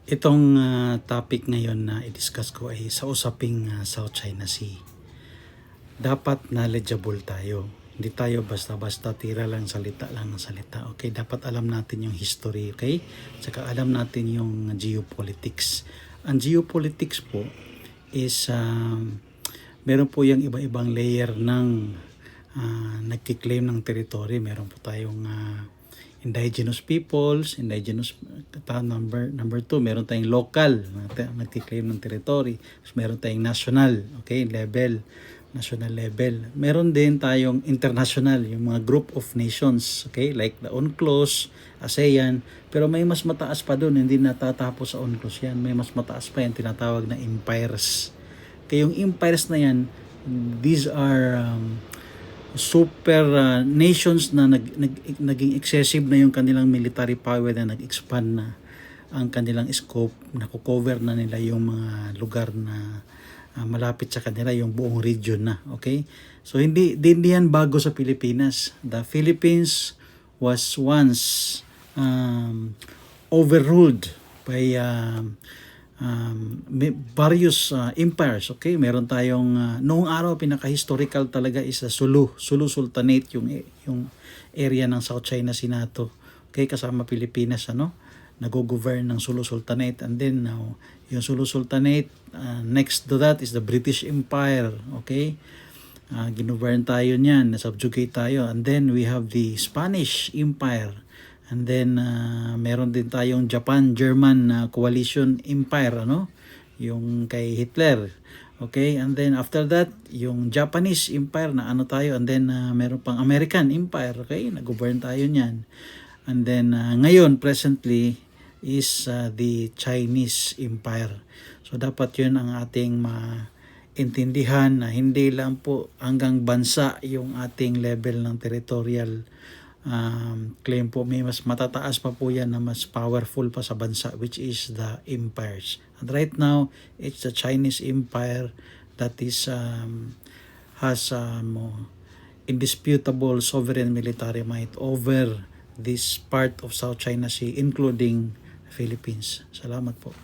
Itong topic ngayon na i-discuss ko ay sa usaping South China Sea. Dapat knowledgeable tayo. Hindi tayo basta-basta tira lang salita lang ng salita. Okay, dapat alam natin yung history, okay? Saka alam natin yung geopolitics. Ang geopolitics po is meron po yung iba-ibang layer ng nagki-claim ng territory. Meron po tayong indigenous peoples, number 2, meron tayong local, nagki-claim ng territory. Meron tayong national, okay, national level. Meron din tayong international, yung mga group of nations, okay, like the UNCLOS, ASEAN, pero may mas mataas pa doon, hindi natatapos sa UNCLOS yan. May mas mataas pa yan, tinatawag na empires. Kaya yung empires na yan, these are super nations na naging excessive na yung kanilang military power, na nag-expand na ang kanilang scope, nako-cover na nila yung mga lugar na malapit sa kanila, yung buong region na, okay? So hindi yan bago sa Pilipinas. The Philippines was once overruled by various empires, okay? Meron tayong noong araw pinaka-historical talaga is Sulu Sultanate, yung area ng South China Sea nato, okay, kasama Pilipinas, nago-govern ng Sulu Sultanate. And then now yung Sulu Sultanate, next to that is the British Empire, okay? Ginovern tayo niyan, nasubjugate tayo. And then we have the Spanish Empire. And then meron din tayong Japan-German coalition empire, yung kay Hitler. Okay, and then after that, yung Japanese empire na tayo, and then meron pang American empire, okay? Nag-govern tayo niyan. And then ngayon presently is the Chinese empire. So dapat 'yun ang ating maintindihan, na hindi lang po hanggang bansa yung ating level ng territorial claim po. May mas matataas pa po yan na mas powerful pa sa bansa, which is the empires. And right now, it's the Chinese empire that is has indisputable sovereign military might over this part of South China Sea, including Philippines. Salamat po.